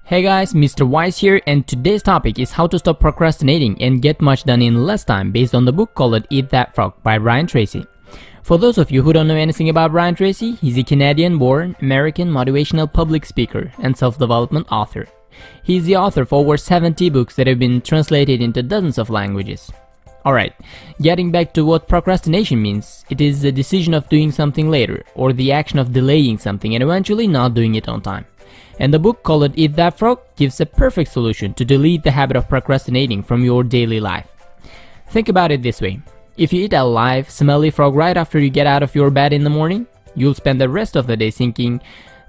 Hey guys, Mr. Wise here, and today's topic is how to stop procrastinating and get much done in less time based on the book called Eat That Frog by Tracy. For those of you who don't know anything about Tracy, he's a Canadian-born American motivational public speaker and self-development author. He's the author of over 70 books that have been translated into dozens of languages. Alright, getting back to what procrastination means, it is the decision of doing something later, or the action of delaying something and eventually not doing it on time. And the book called Eat That Frog gives a perfect solution to delete the habit of procrastinating from your daily life. Think about it this way. If you eat a live, smelly frog right after you get out of your bed in the morning, you'll spend the rest of the day thinking,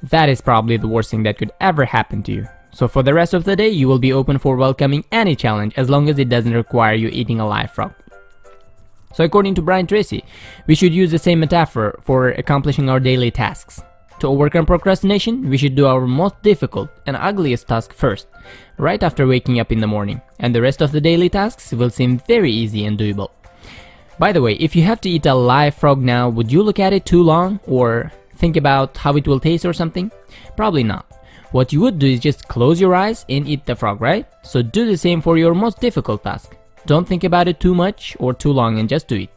that is probably the worst thing that could ever happen to you. So for the rest of the day, you will be open for welcoming any challenge as long as it doesn't require you eating a live frog. So according to Tracy, we should use the same metaphor for accomplishing our daily tasks. To overcome procrastination, we should do our most difficult and ugliest task first, right after waking up in the morning, and the rest of the daily tasks will seem very easy and doable. By the way, if you have to eat a live frog now, would you look at it too long or think about how it will taste or something? Probably not. What you would do is just close your eyes and eat the frog, right? So do the same for your most difficult task. Don't think about it too much or too long and just do it.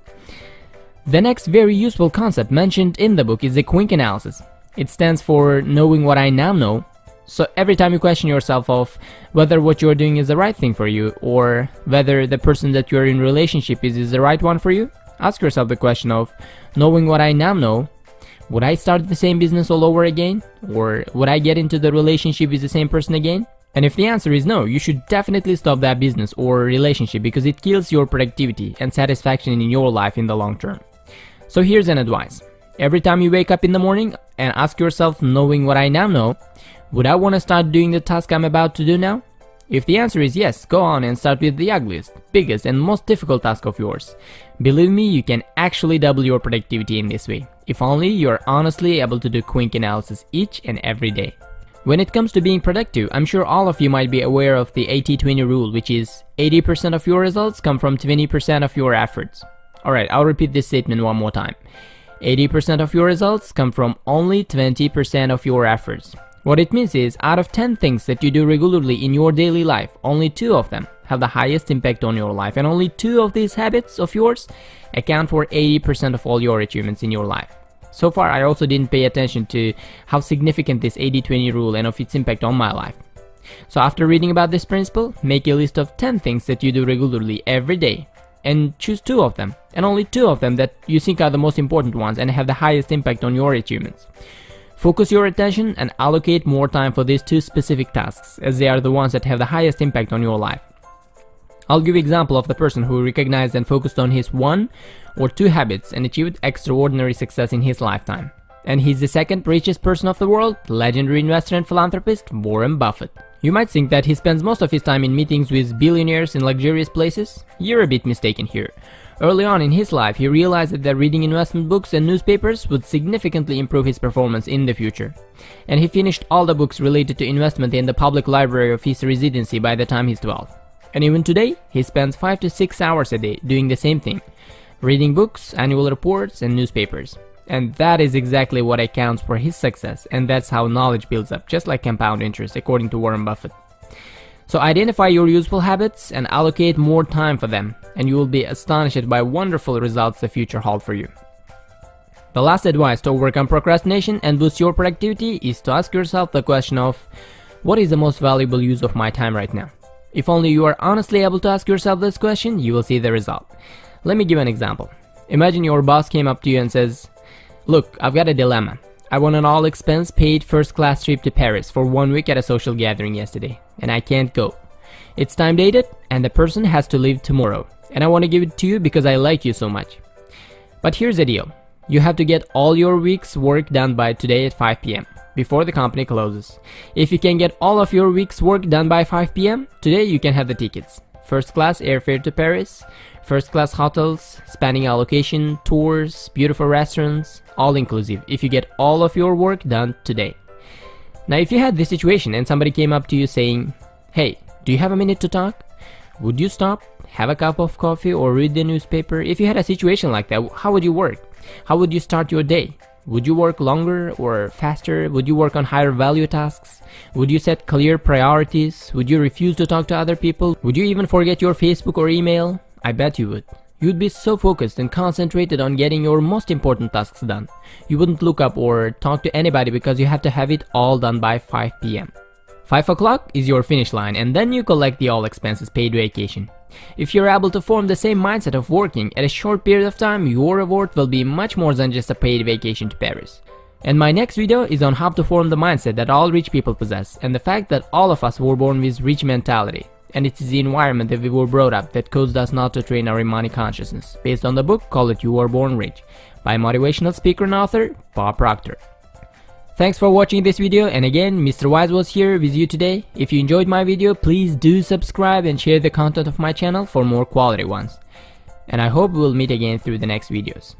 The next very useful concept mentioned in the book is the Quink analysis. It stands for knowing what I now know. So every time you question yourself of whether what you're doing is the right thing for you or whether the person that you're in relationship is the right one for you, ask yourself the question of knowing what I now know, would I start the same business all over again? Or would I get into the relationship with the same person again? And if the answer is no, you should definitely stop that business or relationship because it kills your productivity and satisfaction in your life in the long term. So here's an advice. Every time you wake up in the morning and ask yourself, knowing what I now know, would I want to start doing the task I'm about to do now? If the answer is yes, go on and start with the ugliest, biggest and most difficult task of yours. Believe me, you can actually double your productivity in this way, if only you are honestly able to do Quink analysis each and every day. When it comes to being productive, I'm sure all of you might be aware of the 80-20 rule, which is 80% of your results come from 20% of your efforts. Alright, I'll repeat this statement one more time. 80% of your results come from only 20% of your efforts. What it means is, out of 10 things that you do regularly in your daily life, only 2 of them have the highest impact on your life, and only 2 of these habits of yours account for 80% of all your achievements in your life. So far, I also didn't pay attention to how significant this 80-20 rule and of its impact on my life. So after reading about this principle, make a list of 10 things that you do regularly every day, and choose 2 of them, and only 2 of them that you think are the most important ones and have the highest impact on your achievements. Focus your attention and allocate more time for these 2 specific tasks, as they are the ones that have the highest impact on your life. I'll give an example of the person who recognized and focused on his 1 or 2 habits and achieved extraordinary success in his lifetime. And he's the second richest person of the world, legendary investor and philanthropist Warren Buffett. You might think that he spends most of his time in meetings with billionaires in luxurious places. You're a bit mistaken here. Early on in his life, he realized that reading investment books and newspapers would significantly improve his performance in the future. And he finished all the books related to investment in the public library of his residency by the time he's 12. And even today, he spends 5 to 6 hours a day doing the same thing, reading books, annual reports, and newspapers. And that is exactly what accounts for his success, and that's how knowledge builds up, just like compound interest, according to Warren Buffett. So identify your useful habits and allocate more time for them, and you will be astonished by wonderful results the future hold for you. The last advice to overcome procrastination and boost your productivity is to ask yourself the question of, what is the most valuable use of my time right now? If only you are honestly able to ask yourself this question, you will see the result. Let me give an example. Imagine your boss came up to you and says, look, I've got a dilemma. I won an all-expense paid first-class trip to Paris for 1 week at a social gathering yesterday, and I can't go. It's time dated, and the person has to leave tomorrow, and I want to give it to you because I like you so much. But here's the deal. You have to get all your week's work done by today at 5 p.m. before the company closes. If you can get all of your week's work done by 5 p.m., today you can have the tickets. First-class airfare to Paris, first-class hotels, spanning allocation, tours, beautiful restaurants, all inclusive, if you get all of your work done today. Now if you had this situation and somebody came up to you saying, hey, do you have a minute to talk? Would you stop, have a cup of coffee or read the newspaper? If you had a situation like that, how would you work? How would you start your day? Would you work longer or faster? Would you work on higher value tasks? Would you set clear priorities? Would you refuse to talk to other people? Would you even forget your Facebook or email? I bet you would. You'd be so focused and concentrated on getting your most important tasks done. You wouldn't look up or talk to anybody because you have to have it all done by 5 p.m. 5 o'clock is your finish line, and then you collect the all expenses paid vacation. If you're able to form the same mindset of working at a short period of time, your reward will be much more than just a paid vacation to Paris. And my next video is on how to form the mindset that all rich people possess, and the fact that all of us were born with rich mentality. And it is the environment that we were brought up that caused us not to train our money consciousness, based on the book called You Were Born Rich, by motivational speaker and author Bob Proctor. Thanks for watching this video, and again, Mr. Wise was here with you today. If you enjoyed my video, please do subscribe and share the content of my channel for more quality ones. And I hope we'll meet again through the next videos.